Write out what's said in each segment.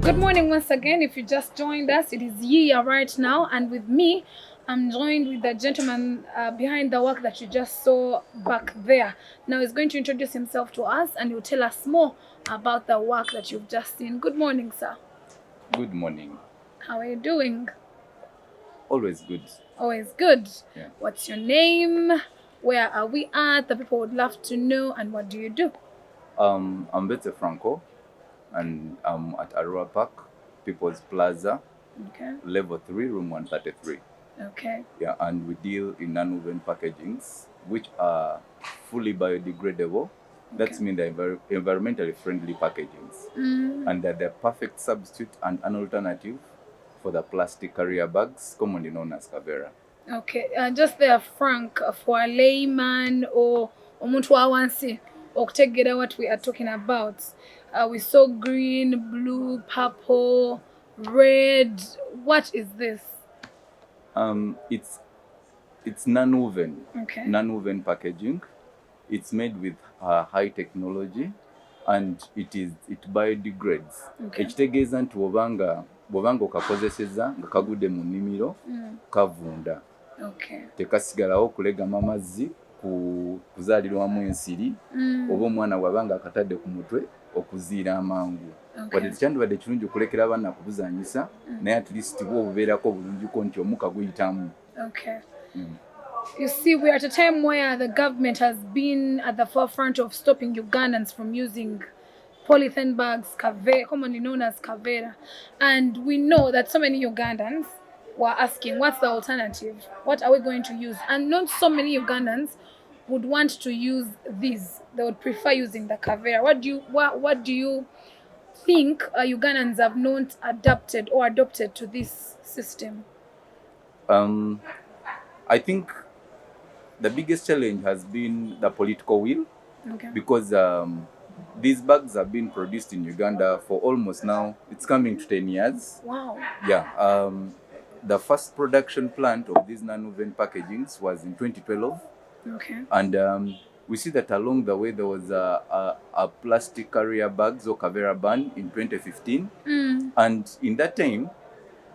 Good morning once again. If you just joined us, it is YIIYA right now, and with me, I'm joined with the gentleman behind the work that you just saw back there. Now he's going to introduce himself to us, and he'll tell us more about the work that you've just seen. Good morning, sir. Good morning. How are you doing? Always good. Always good. Yeah. What's your name? Where are we at? The people would love to know, and what do you do? I'm Bete Franco, and I'm at Aurora Park, People's Plaza, Okay. level 3, room 133. Okay. Yeah, and we deal in non-woven packagings, which are fully biodegradable. That means they're environmentally friendly packagings, and they're the perfect substitute and an alternative for the plastic carrier bags, commonly known as Kavera. Okay, just there, Frank, for a layman or omuntu wa wansi okutegeera what we are talking about. We saw green, blue, purple, red. What is this? It's non-woven, Okay. non-woven packaging. It's made with high technology, and it biodegrades. Okay. Ekitegeeza nti bw'obanga okakozesezza nga kagudde mu nnimiro kavunda. Okay. Tekasigalawo kulegama mazzi kuzaalirwamu ensiri oba omwana bw'abanga akatadde ku mutwe okuziira amangu. Wadde tekyandibadde kirungi okulekera abaana kubuzanyisa, naye at least bwo obubeerako bulungiko nti omukka guyitamu. Okay. You see, we're at a time where the government has been at the forefront of stopping Ugandans from using polythene bags, commonly known as kavera. And we know that so many Ugandans were asking, what's the alternative? What are we going to use? And not so many Ugandans would want to use these. They would prefer using the kavera. What do you think Ugandans have not adapted or adopted to this system? I think the biggest challenge has been the political will, because these bags have been produced in Uganda for almost now, it's coming to 10 years. Wow. Yeah. The first production plant of these non-woven packagings was in 2012. Okay. And we see that along the way there was a plastic carrier bags or Kavera ban in 2015. And in that time,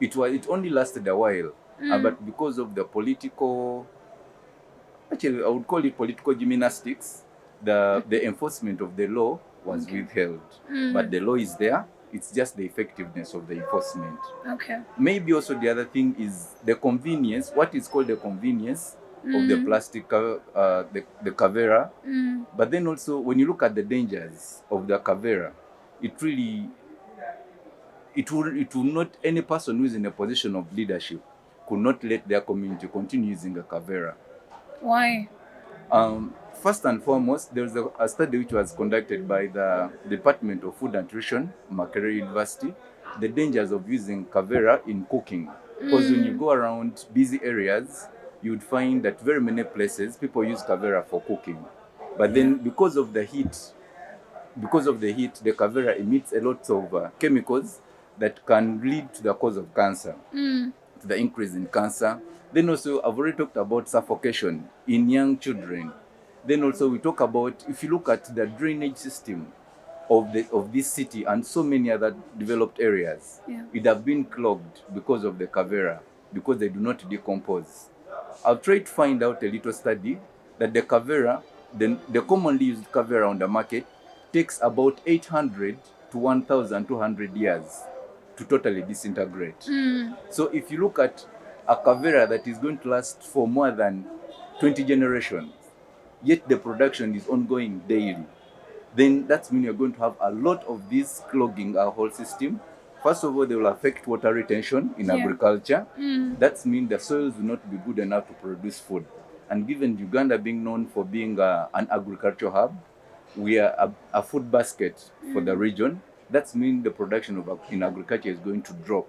it only lasted a while. But because of the political, actually I would call it political gymnastics, the enforcement of the law was withheld. But the law is there. It's just the effectiveness of the enforcement. Okay. Maybe also the other thing is the convenience, what is called the convenience of the plastic, the Kavera. But then also when you look at the dangers of the Kavera, it will not, any person who is in a position of leadership could not let their community continue using a Kavera. Why? First and foremost, there was a study which was conducted by the Department of Food and Nutrition, Makerere University, the dangers of using Kavera in cooking. Because when you go around busy areas, you would find that very many places people use Kavera for cooking. But then because of the heat, the Kavera emits a lot of chemicals that can lead to the cause of cancer, to the increase in cancer. Then also, I've already talked about suffocation in young children. Then also we talk about, if you look at the drainage system of this city and so many other developed areas, it have been clogged because of the Kavera, because they do not decompose. I've tried to find out a little study that the Kavera, the commonly used Kavera on the market, takes about 800 to 1,200 years to totally disintegrate. So if you look at a Kavera that is going to last for more than 20 generations, yet the production is ongoing daily, then that means you're going to have a lot of this clogging our whole system. First of all, they will affect water retention in agriculture. That means the soils will not be good enough to produce food. And given Uganda being known for being an agricultural hub, we are a food basket for the region. That means the production in agriculture is going to drop.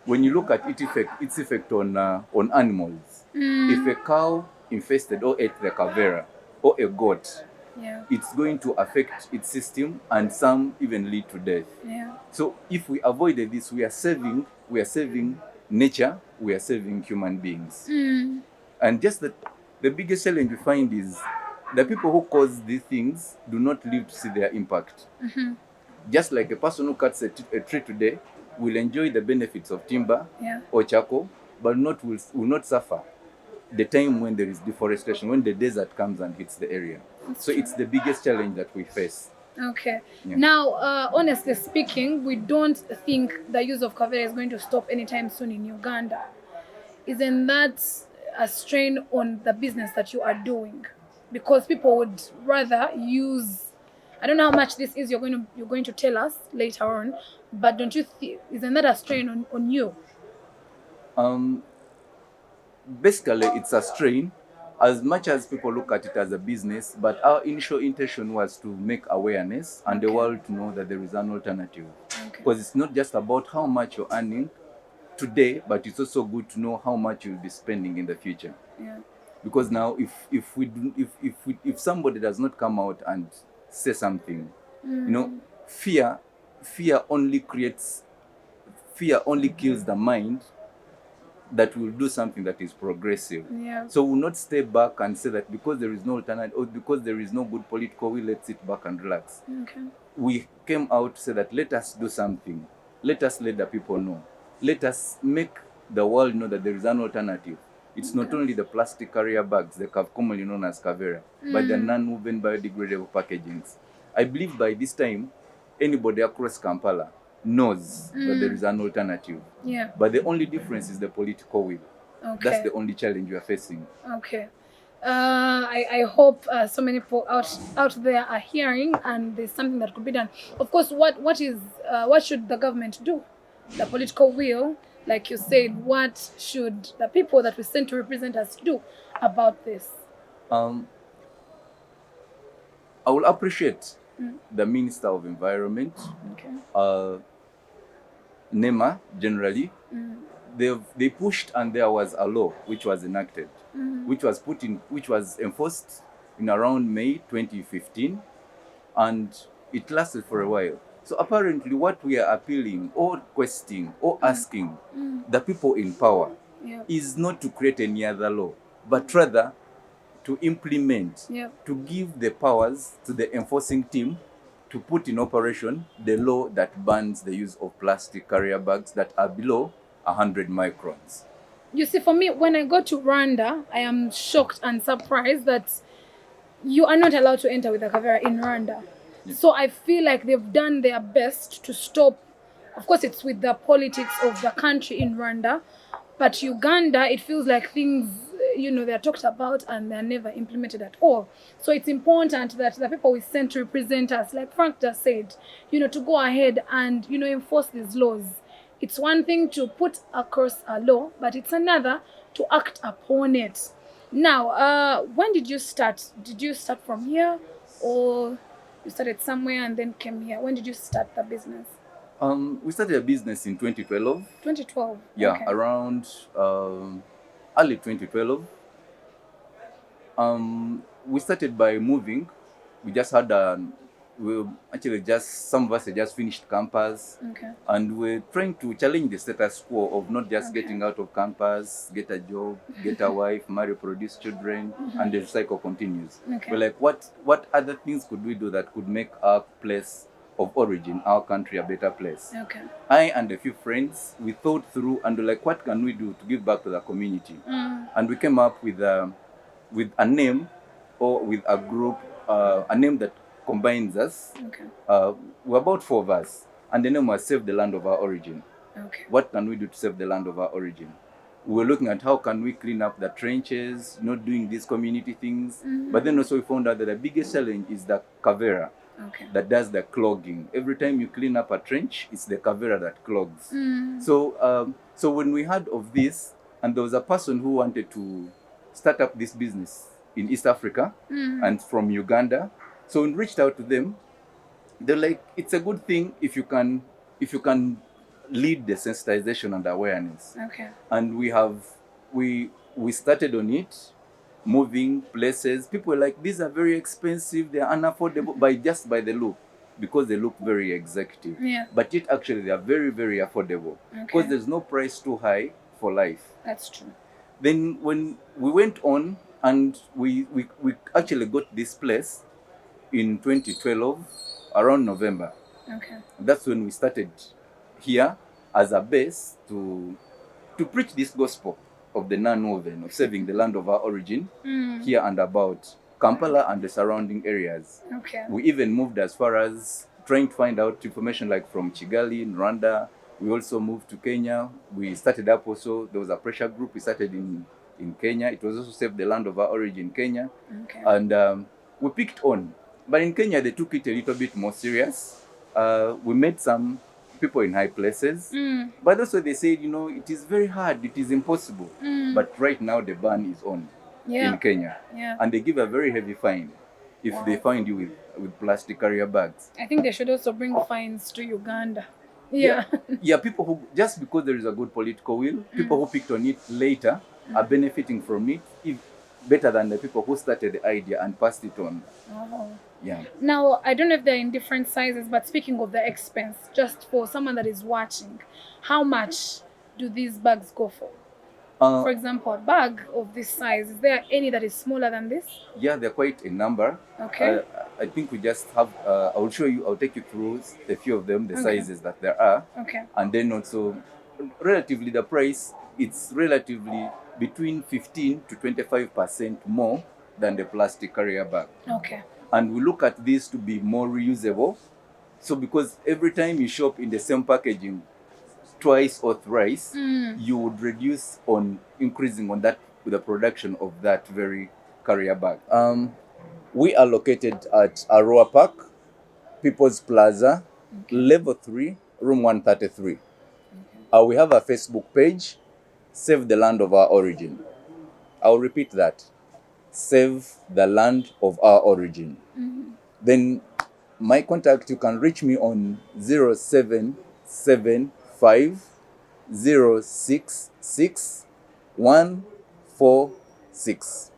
When you look at its effect on animals, if a cow infested or ate the Kavera, or a goat, it's going to affect its system and some even lead to death. So if we avoided this, we are saving nature, we are saving human beings. And just the biggest challenge we find is the people who cause these things do not live to see their impact. Just like a person who cuts a tree today will enjoy the benefits of timber Yeah. or charcoal, but will not suffer the time when there is deforestation, when the desert comes and hits the area. So it's the biggest challenge that we face. Okay. Yeah. Now, honestly speaking, we don't think the use of kavera is going to stop anytime soon in Uganda. Isn't that a strain on the business that you are doing? Because people would rather use. I don't know how much this is. You're going to tell us later on, but don't you think? Isn't that a strain on you? Basically, it's a strain as much as people look at it as a business, but our initial intention was to make awareness and the world to know that there is an alternative. Okay. Because it's not just about how much you're earning today, but it's also good to know how much you'll be spending in the future. Yeah. Because now, if somebody does not come out and say something, fear only kills the mind that will do something that is progressive. Yeah. So we'll not stay back and say that because there is no alternative or because there is no good political will, let's sit back and relax. Okay. We came out to say that let us do something. Let us let the people know. Let us make the world know that there is an alternative. It's not only the plastic carrier bags, the commonly known as kavera, but the non-woven biodegradable packagings. I believe by this time, anybody across Kampala knows that there is an alternative. Yeah. But the only difference is the political will. Okay. That's the only challenge we are facing. Okay. I hope so many people out there are hearing, and there's something that could be done. Of course, what should the government do? The political will, like you said, what should the people that we sent to represent us do about this? I will appreciate the Minister of Environment, Okay. NEMA generally. They pushed, and there was a law which was enacted, which was enforced in around May 2015, and it lasted for a while. So apparently what we are appealing or requesting or asking the people in power is not to create any other law, but rather to implement, to give the powers to the enforcing team to put in operation the law that bans the use of plastic carrier bags that are below 100 microns. You see, for me, when I go to Rwanda, I am shocked and surprised that you are not allowed to enter with a kavera in Rwanda. Yeah. So I feel like they've done their best to stop. Of course, it's with the politics of the country in Rwanda, but Uganda, it feels like things, they're talked about and they're never implemented at all. So it's important that the people we sent to represent us, like Frank just said, to go ahead and, enforce these laws. It's one thing to put across a law, but it's another to act upon it. Now, when did you start? Did you start from here, or you started somewhere and then came here? When did you start the business? We started a business in 2012. 2012? Yeah, okay. Around early 2012. We started by moving. We just had some of us had just finished campus, and we're trying to challenge the status quo of not just getting out of campus, get a job, get a wife, marry, produce children, and the cycle continues. We're like, what other things could we do that could make our place of origin, our country, a better place? I and a few friends, we thought through and we're like, what can we do to give back to the community? And we came up with a name, or with a group, a name that combines us. We're about 4 of us, and the name was Save the Land of Our Origin. What can we do to save the land of our origin? We were looking at how can we clean up the trenches, not doing these community things. But then also we found out that the biggest challenge is the kavera that does the clogging. Every time you clean up a trench, it's the kavera that clogs. So when we heard of this, and there was a person who wanted to start up this business in East Africa and from Uganda. So we reached out to them. They're like, it's a good thing if you can lead the sensitization and awareness. And we started on it, moving places. People were like, these are very expensive, they are unaffordable by the look, because they look very executive. But yet actually they are very, very affordable. Because there's no price too high for life. That's true. Then when we went on and we actually got this place in 2012, around November. That's when we started here, as a base to preach this gospel of the non-woven, of saving the land of our origin here and about Kampala and the surrounding areas. Okay. We even moved as far as trying to find out information like from Kigali in Rwanda. We also moved to Kenya. We started up also, there was a pressure group we started in Kenya. It was also Save the Land of Our Origin, Kenya. Okay. And we picked on. But in Kenya, they took it a little bit more serious. We met some people in high places. But also they said, you know, it is very hard, it is impossible. But right now the ban is on in Kenya. Yeah. And they give a very heavy fine if they find you with plastic carrier bags. I think they should also bring fines to Uganda. Yeah. Yeah, people who, just because there is a good political will, people who picked on it later are benefiting from it better than the people who started the idea and passed it on. Oh. Yeah. Now, I don't know if they're in different sizes, but speaking of the expense, just for someone that is watching, how much do these bags go for? For example, a bag of this size, is there any that is smaller than this? Yeah, they're quite a number. Okay. I think we just have, I'll take you through a few of them, the sizes that there are. Okay. And then also, relatively the price, it's relatively between 15 to 25% more than the plastic carrier bag. Okay. And we look at this to be more reusable. So because every time you shop in the same packaging twice or thrice, you would reduce on increasing on that with the production of that very carrier bag. We are located at Aroa Park, People's Plaza, Level 3, Room 133. We have a Facebook page, Save the Land of Our Origin. I'll repeat that. Save the Land of Our Origin. Then my contact, you can reach me on 0775 066 146.